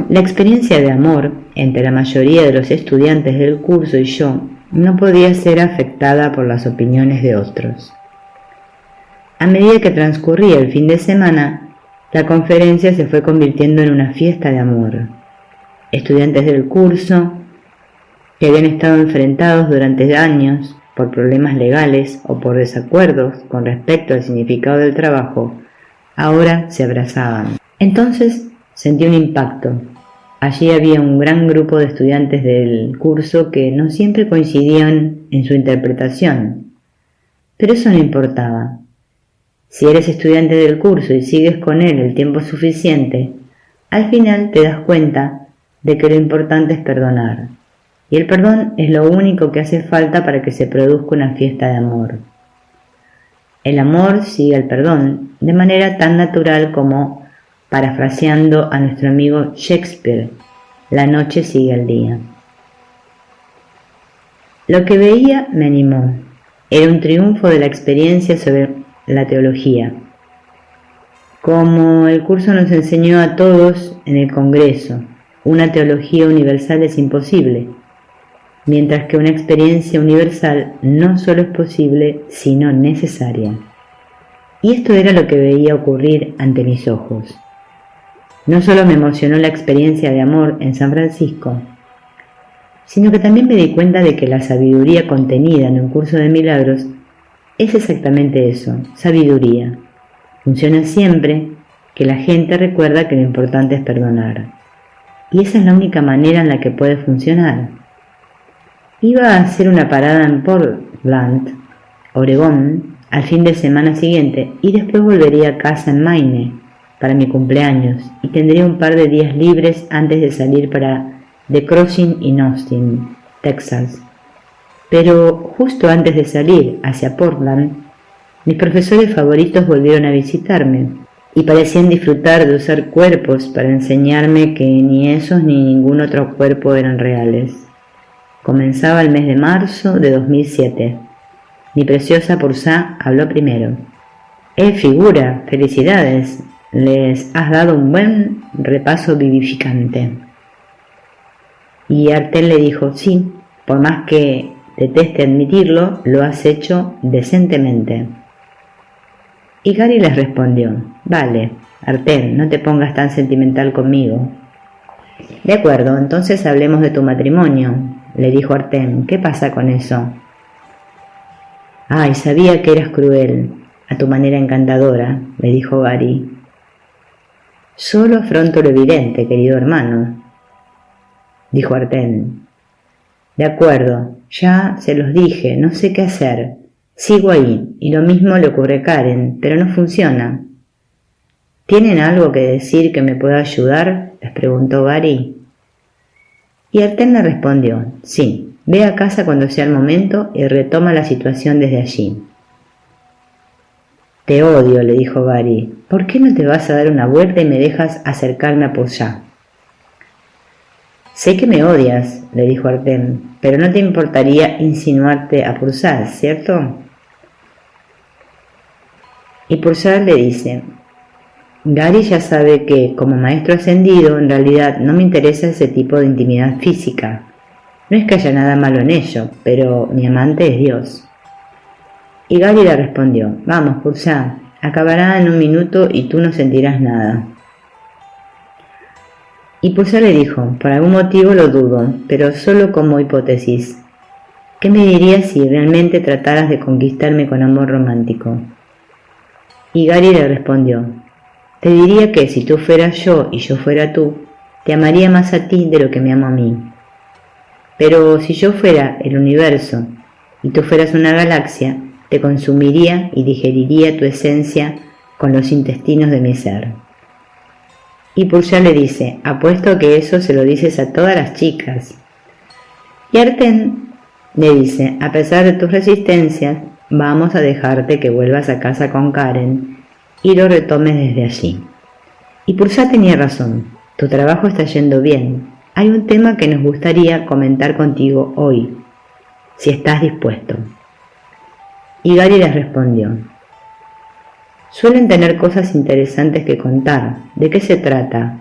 Speaker 1: La experiencia de amor entre la mayoría de los estudiantes del curso y yo no podía ser afectada por las opiniones de otros. A medida que transcurría el fin de semana, la conferencia se fue convirtiendo en una fiesta de amor. Estudiantes del curso, que habían estado enfrentados durante años por problemas legales o por desacuerdos con respecto al significado del trabajo, ahora se abrazaban. Entonces sentí un impacto. Allí había un gran grupo de estudiantes del curso que no siempre coincidían en su interpretación, pero eso no importaba. Si eres estudiante del curso y sigues con él el tiempo suficiente, al final te das cuenta de que lo importante es perdonar. Y el perdón es lo único que hace falta para que se produzca una fiesta de amor. El amor sigue al perdón de manera tan natural como, parafraseando a nuestro amigo Shakespeare, la noche sigue al día. Lo que veía me animó. Era un triunfo de la experiencia sobre la teología. Como el curso nos enseñó a todos en el Congreso, una teología universal es imposible, mientras que una experiencia universal no solo es posible, sino necesaria. Y esto era lo que veía ocurrir ante mis ojos. No solo me emocionó la experiencia de amor en San Francisco, sino que también me di cuenta de que la sabiduría contenida en un curso de milagros es exactamente eso, sabiduría. Funciona siempre que la gente recuerda que lo importante es perdonar. Y esa es la única manera en la que puede funcionar. Iba a hacer una parada en Portland, Oregón, al fin de semana siguiente y después volvería a casa en Maine para mi cumpleaños y tendría un par de días libres antes de salir para The Crossing en Austin, Texas. Pero justo antes de salir hacia Portland, mis profesores favoritos volvieron a visitarme y parecían disfrutar de usar cuerpos para enseñarme que ni esos ni ningún otro cuerpo eran reales. Comenzaba el mes de marzo de 2007. Mi preciosa Pursa habló primero. Figura, felicidades, les has dado un buen repaso vivificante. Y Artel le dijo, sí, por más que deteste admitirlo, lo has hecho decentemente. Y Gary les respondió, vale, Artel, no te pongas tan sentimental conmigo. De acuerdo, entonces hablemos de tu matrimonio, le dijo Artem. ¿Qué pasa con eso? Ay, sabía que eras cruel, a tu manera encantadora, le dijo Gary. Solo afronto lo evidente, querido hermano, dijo Artem. De acuerdo, ya se los dije, no sé qué hacer. Sigo ahí, y lo mismo le ocurre a Karen, pero no funciona. ¿Tienen algo que decir que me pueda ayudar?, les preguntó Gary. Y Artem le respondió, sí, ve a casa cuando sea el momento y retoma la situación desde allí. Te odio, le dijo Gary. ¿Por qué no te vas a dar una vuelta y me dejas acercarme a Pursa? Sé que me odias, le dijo Artem, pero no te importaría insinuarte a Pursa, ¿cierto? Y Pursa le dice, Gary ya sabe que, como maestro ascendido, en realidad no me interesa ese tipo de intimidad física. No es que haya nada malo en ello, pero mi amante es Dios. Y Gary le respondió, vamos, Pursa, acabará en un minuto y tú no sentirás nada. Y Pursa le dijo, por algún motivo lo dudo, pero solo como hipótesis. ¿Qué me dirías si realmente trataras de conquistarme con amor romántico? Y Gary le respondió, te diría que si tú fueras yo y yo fuera tú, te amaría más a ti de lo que me amo a mí. Pero si yo fuera el universo y tú fueras una galaxia, te consumiría y digeriría tu esencia con los intestinos de mi ser. Y Pursa le dice, apuesto que eso se lo dices a todas las chicas. Y Artem le dice, a pesar de tus resistencias, vamos a dejarte que vuelvas a casa con Karen y lo retomes desde allí. Y Pursa tenía razón, tu trabajo está yendo bien. Hay un tema que nos gustaría comentar contigo hoy, si estás dispuesto. Y Gary les respondió, suelen tener cosas interesantes que contar. ¿De qué se trata?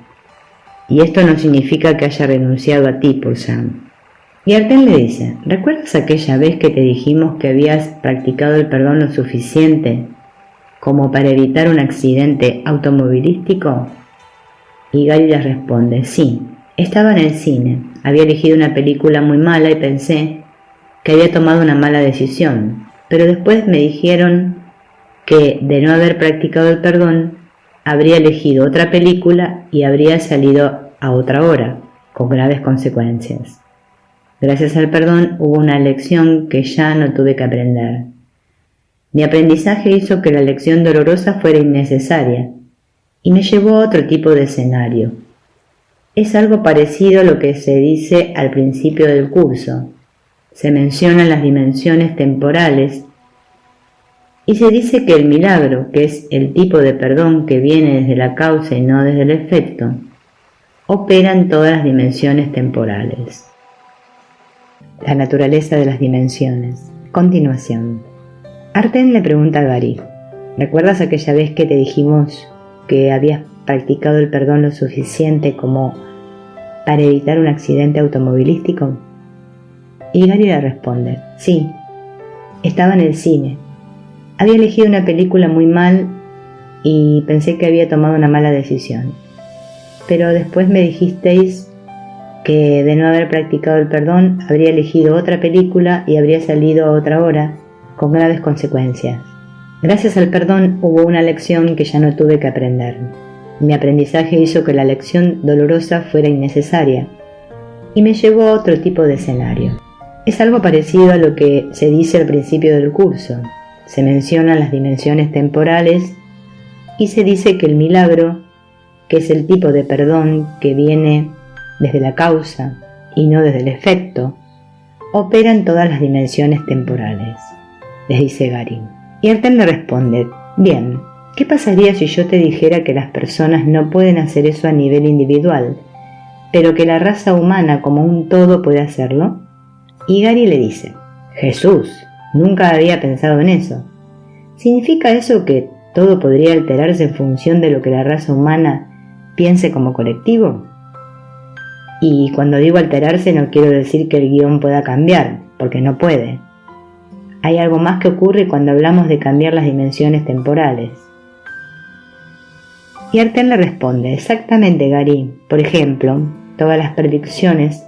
Speaker 1: Y esto no significa que haya renunciado a ti, Pursa. Y Artem le dice, ¿recuerdas aquella vez que te dijimos que habías practicado el perdón lo suficiente como para evitar un accidente automovilístico? Y Gary les responde, sí, estaba en el cine, había elegido una película muy mala y pensé que había tomado una mala decisión, pero después me dijeron que de no haber practicado el perdón, habría elegido otra película y habría salido a otra hora, con graves consecuencias. Gracias al perdón hubo una lección que ya no tuve que aprender. Mi aprendizaje hizo que la lección dolorosa fuera innecesaria y me llevó a otro tipo de escenario. Es algo parecido a lo que se dice al principio del curso. Se mencionan las dimensiones temporales y se dice que el milagro, que es el tipo de perdón que viene desde la causa y no desde el efecto, opera en todas las dimensiones temporales. La naturaleza de las dimensiones. Continuación. Artem le pregunta a Gary, ¿recuerdas aquella vez que te dijimos que habías practicado el perdón lo suficiente como para evitar un accidente automovilístico? Y Gary le responde, sí, estaba en el cine. Había elegido una película muy mal y pensé que había tomado una mala decisión. Pero después me dijisteis que de no haber practicado el perdón habría elegido otra película y habría salido a otra hora con graves consecuencias. Gracias al perdón hubo una lección que ya no tuve que aprender. Mi aprendizaje hizo que la lección dolorosa fuera innecesaria y me llevó a otro tipo de escenario. Es algo parecido a lo que se dice al principio del curso. Se mencionan las dimensiones temporales y se dice que el milagro, que es el tipo de perdón que viene desde la causa y no desde el efecto, opera en todas las dimensiones temporales, les dice Gary. Y Arten le responde, bien, ¿qué pasaría si yo te dijera que las personas no pueden hacer eso a nivel individual, pero que la raza humana como un todo puede hacerlo? Y Gary le dice, Jesús, nunca había pensado en eso. ¿Significa eso que todo podría alterarse en función de lo que la raza humana piense como colectivo? Y cuando digo alterarse no quiero decir que el guión pueda cambiar, porque no puede. Hay algo más que ocurre cuando hablamos de cambiar las dimensiones temporales. Y Arten le responde, exactamente Gary, por ejemplo, todas las predicciones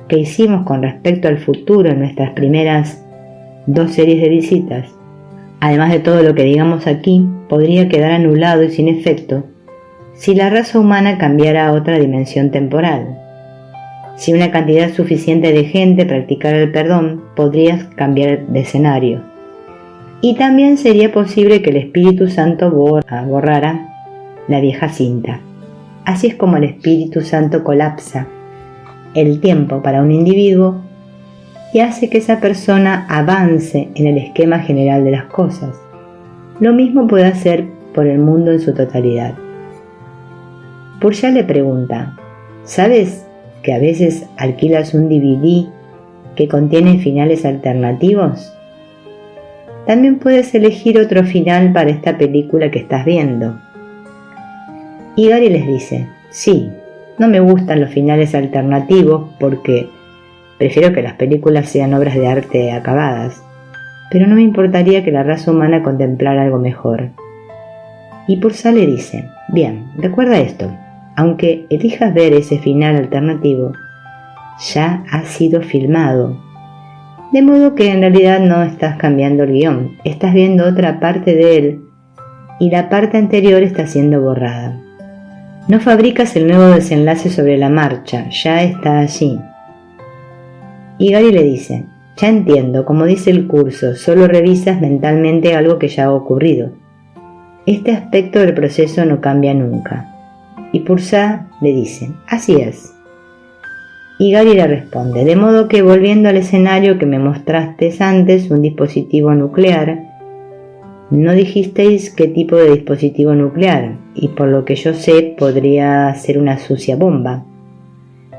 Speaker 1: que hicimos con respecto al futuro en nuestras primeras 2 series de visitas, además de todo lo que digamos aquí, podría quedar anulado y sin efecto si la raza humana cambiara a otra dimensión temporal. Si una cantidad suficiente de gente practicara el perdón, podrías cambiar de escenario. Y también sería posible que el Espíritu Santo borrara la vieja cinta. Así es como el Espíritu Santo colapsa el tiempo para un individuo y hace que esa persona avance en el esquema general de las cosas. Lo mismo puede hacer por el mundo en su totalidad. Purya le pregunta, ¿sabes que a veces alquilas un DVD que contiene finales alternativos? También puedes elegir otro final para esta película que estás viendo. Y Gary les dice, sí, no me gustan los finales alternativos porque prefiero que las películas sean obras de arte acabadas, pero no me importaría que la raza humana contemplara algo mejor. Y Pursa le dice, bien, recuerda esto, aunque elijas ver ese final alternativo, ya ha sido filmado, de modo que en realidad no estás cambiando el guión, estás viendo otra parte de él y la parte anterior está siendo borrada. No fabricas el nuevo desenlace sobre la marcha, ya está allí. Y Gary le dice, ya entiendo, como dice el curso, solo revisas mentalmente algo que ya ha ocurrido. Este aspecto del proceso no cambia nunca. Y Pursa le dice, así es. Y Gary le responde, de modo que volviendo al escenario que me mostraste antes, un dispositivo nuclear, no dijisteis qué tipo de dispositivo nuclear, y por lo que yo sé podría ser una sucia bomba.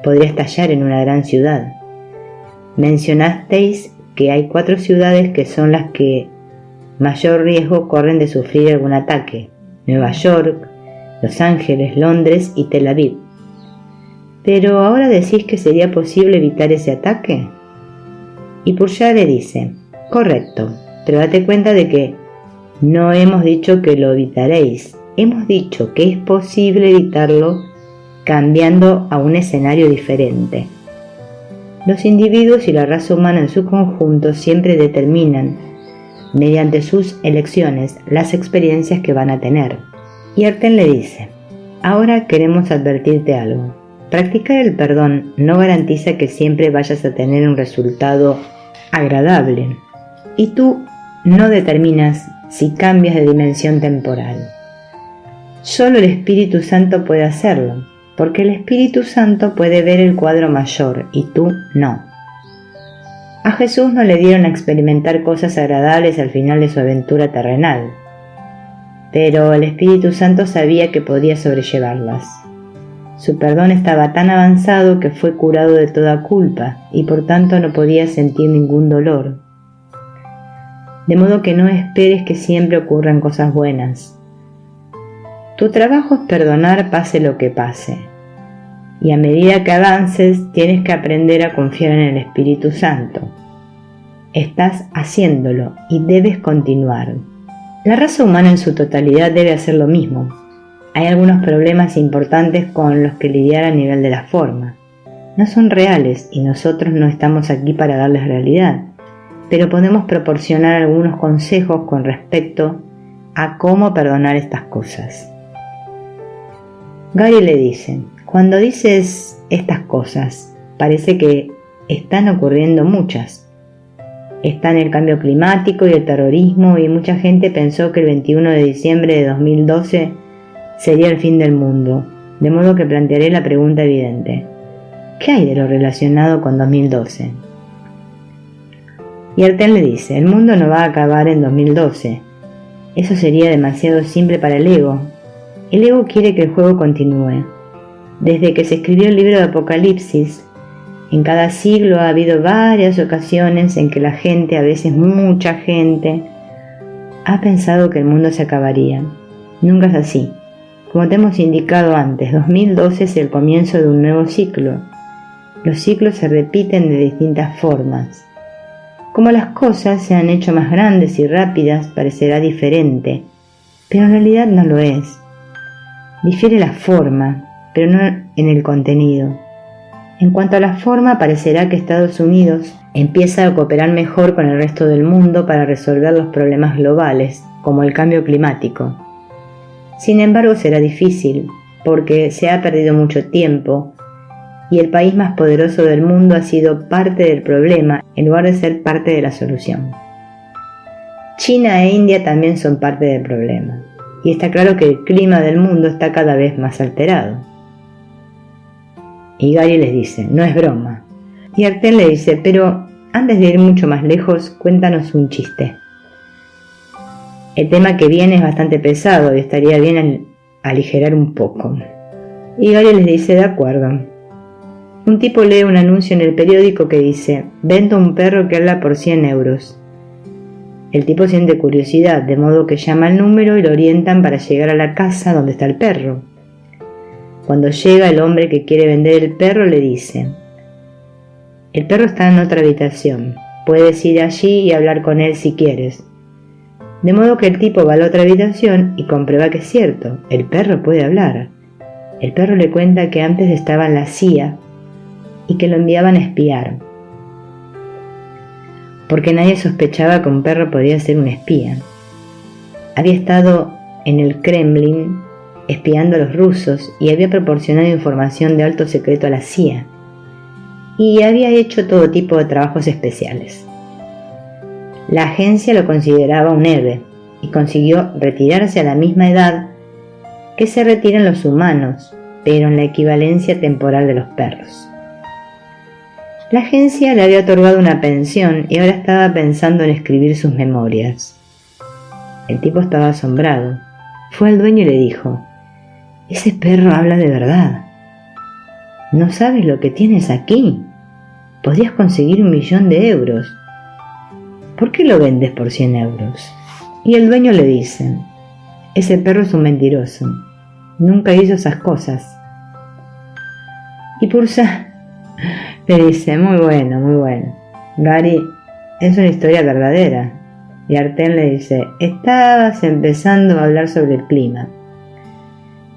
Speaker 1: Podría estallar en una gran ciudad. Mencionasteis que hay 4 ciudades que son las que mayor riesgo corren de sufrir algún ataque: Nueva York, Los Ángeles, Londres y Tel Aviv. ¿Pero ahora decís que sería posible evitar ese ataque? Y Purya le dice, correcto, pero date cuenta de que no hemos dicho que lo evitaréis, hemos dicho que es posible evitarlo cambiando a un escenario diferente. Los individuos y la raza humana en su conjunto siempre determinan, mediante sus elecciones, las experiencias que van a tener. Y Arten le dice, ahora queremos advertirte algo. Practicar el perdón no garantiza que siempre vayas a tener un resultado agradable. Y tú no determinas si cambias de dimensión temporal. Solo el Espíritu Santo puede hacerlo, porque el Espíritu Santo puede ver el cuadro mayor y tú no. A Jesús no le dieron a experimentar cosas agradables al final de su aventura terrenal, pero el Espíritu Santo sabía que podía sobrellevarlas. Su perdón estaba tan avanzado que fue curado de toda culpa y por tanto no podía sentir ningún dolor. De modo que no esperes que siempre ocurran cosas buenas. Tu trabajo es perdonar pase lo que pase, y a medida que avances tienes que aprender a confiar en el Espíritu Santo. Estás haciéndolo y debes continuar. La raza humana en su totalidad debe hacer lo mismo. Hay algunos problemas importantes con los que lidiar a nivel de la forma. No son reales y nosotros no estamos aquí para darles realidad. pero podemos proporcionar algunos consejos con respecto a cómo perdonar estas cosas. Gary le dice: cuando dices estas cosas, parece que están ocurriendo muchas. Están el cambio climático y el terrorismo, y mucha gente pensó que el 21 de diciembre de 2012 sería el fin del mundo, de modo que plantearé la pregunta evidente: ¿qué hay de lo relacionado con 2012? Y Arten le dice: el mundo no va a acabar en 2012. Eso sería demasiado simple para el ego. El ego quiere que el juego continúe. Desde que se escribió el libro de Apocalipsis, en cada siglo ha habido varias ocasiones en que la gente, a veces mucha gente, ha pensado que el mundo se acabaría. Nunca es así. Como te hemos indicado antes, 2012 es el comienzo de un nuevo ciclo. Los ciclos se repiten de distintas formas. Como las cosas se han hecho más grandes y rápidas, parecerá diferente, pero en realidad no lo es. Difiere la forma, pero no en el contenido. En cuanto a la forma, parecerá que Estados Unidos empieza a cooperar mejor con el resto del mundo para resolver los problemas globales, como el cambio climático. Sin embargo, será difícil, porque se ha perdido mucho tiempo, y el país más poderoso del mundo ha sido parte del problema en lugar de ser parte de la solución. China e India también son parte del problema, y está claro que el clima del mundo está cada vez más alterado. Y Gary les dice: no es broma. Y Arten le dice: pero antes de ir mucho más lejos, cuéntanos un chiste. El tema que viene es bastante pesado y estaría bien aligerar un poco. Y Gary les dice: de acuerdo. Un tipo lee un anuncio en el periódico que dice: vendo un perro que habla por 100 euros. El tipo siente curiosidad, de modo que llama al número y lo orientan para llegar a la casa donde está el perro. Cuando llega, el hombre que quiere vender el perro le dice: el perro está en otra habitación, puedes ir allí y hablar con él si quieres. De modo que el tipo va a la otra habitación y comprueba que es cierto, el perro puede hablar. El perro le cuenta que antes estaba en la CIA y que lo enviaban a espiar, porque nadie sospechaba que un perro podía ser un espía. Había estado en el Kremlin espiando a los rusos y había proporcionado información de alto secreto a la CIA, y había hecho todo tipo de trabajos especiales. La agencia lo consideraba un héroe y consiguió retirarse a la misma edad que se retiran los humanos, pero en la equivalencia temporal de los perros. La agencia le había otorgado una pensión y ahora estaba pensando en escribir sus memorias. El tipo estaba asombrado. Fue al dueño y le dijo: ese perro habla de verdad. ¿No sabes lo que tienes aquí? Podrías conseguir 1.000.000 de euros. ¿Por qué lo vendes por 100 euros? Y el dueño le dice: ese perro es un mentiroso. Nunca hizo esas cosas. Y Pursa le dice: muy bueno. Gary, es una historia verdadera. Y Arten le dice: estabas empezando a hablar sobre el clima.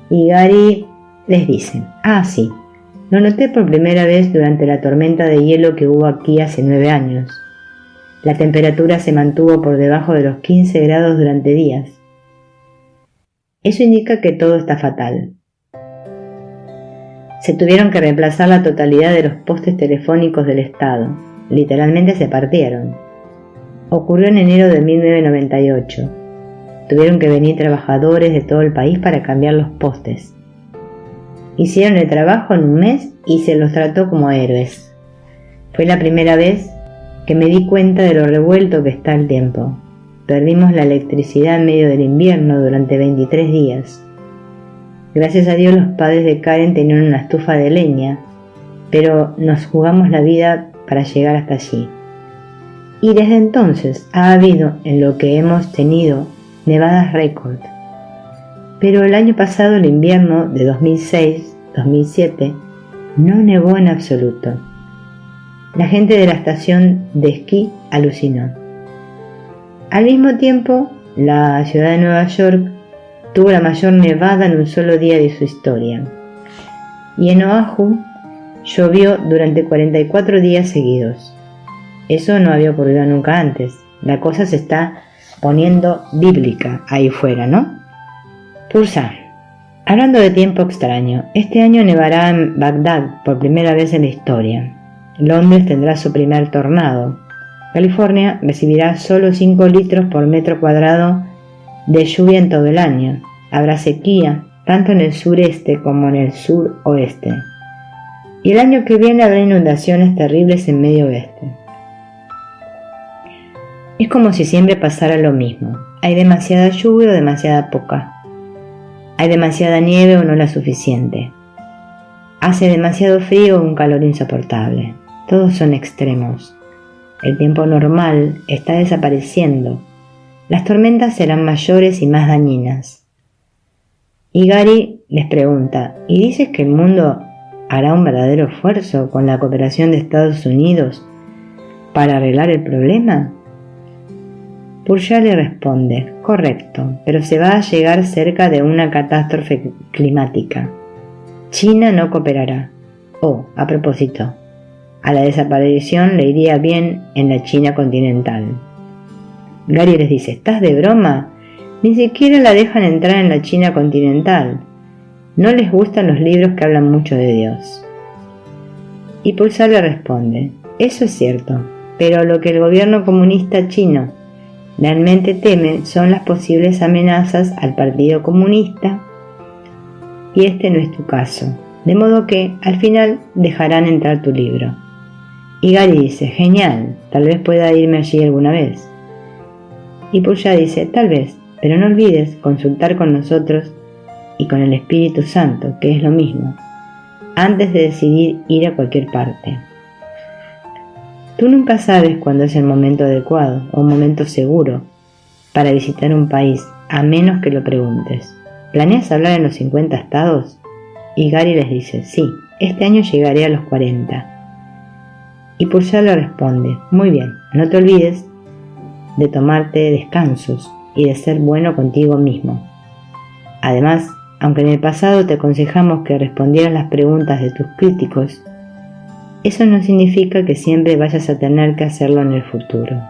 Speaker 1: Y Gary les dice: ah, sí, lo noté por primera vez durante la tormenta de hielo que hubo aquí hace 9 años. La temperatura se mantuvo por debajo de los 15 grados durante días. Eso indica que todo está fatal. Se tuvieron que reemplazar la totalidad de los postes telefónicos del estado. Literalmente se partieron. Ocurrió en enero de 1998. Tuvieron que venir trabajadores de todo el país para cambiar los postes. Hicieron el trabajo en un mes y se los trató como héroes. Fue la primera vez que me di cuenta de lo revuelto que está el tiempo. Perdimos la electricidad en medio del invierno durante 23 días. Gracias a Dios los padres de Karen tenían una estufa de leña, pero nos jugamos la vida para llegar hasta allí. Y desde entonces ha habido en lo que hemos tenido nevadas récord. Pero el año pasado, el invierno de 2006-2007, no nevó en absoluto. La gente de la estación de esquí alucinó. Al mismo tiempo, la ciudad de Nueva York tuvo la mayor nevada en un solo día de su historia. Y en Oahu llovió durante 44 días seguidos. Eso no había ocurrido nunca antes. La cosa se está poniendo bíblica ahí fuera, ¿no? Pursa. Hablando de tiempo extraño, este año nevará en Bagdad por primera vez en la historia. Londres tendrá su primer tornado. California recibirá solo 5 litros por metro cuadrado de lluvia en todo el año. Habrá sequía, tanto en el sureste como en el suroeste. Y el año que viene habrá inundaciones terribles en medio oeste. Es como si siempre pasara lo mismo. Hay demasiada lluvia o demasiada poca. Hay demasiada nieve o no la suficiente. Hace demasiado frío o un calor insoportable. Todos son extremos. El tiempo normal está desapareciendo. Las tormentas serán mayores y más dañinas. Y Gary les pregunta, ¿y dices que el mundo hará un verdadero esfuerzo con la cooperación de Estados Unidos para arreglar el problema? Purcell le responde, correcto, pero se va a llegar cerca de una catástrofe climática. China no cooperará. A propósito, a la desaparición le iría bien en la China continental. Gary les dice, ¿estás de broma? Ni siquiera la dejan entrar en la China continental. No les gustan los libros que hablan mucho de Dios. Y Purcell le responde, eso es cierto, pero lo que el gobierno comunista chino realmente teme son las posibles amenazas al Partido Comunista, y este no es tu caso, de modo que al final dejarán entrar tu libro. Y Gary dice, genial, tal vez pueda irme allí alguna vez. Y Purcell dice, tal vez, pero no olvides consultar con nosotros y con el Espíritu Santo, que es lo mismo, antes de decidir ir a cualquier parte. Tú nunca sabes cuándo es el momento adecuado o un momento seguro para visitar un país, a menos que lo preguntes. ¿Planeas hablar en los 50 estados? Y Gary les dice, sí, este año llegaré a los 40. Y Purcell le responde, muy bien, no te olvides de tomarte descansos y de ser bueno contigo mismo. Además, aunque en el pasado te aconsejamos que respondieras las preguntas de tus críticos, eso no significa que siempre vayas a tener que hacerlo en el futuro.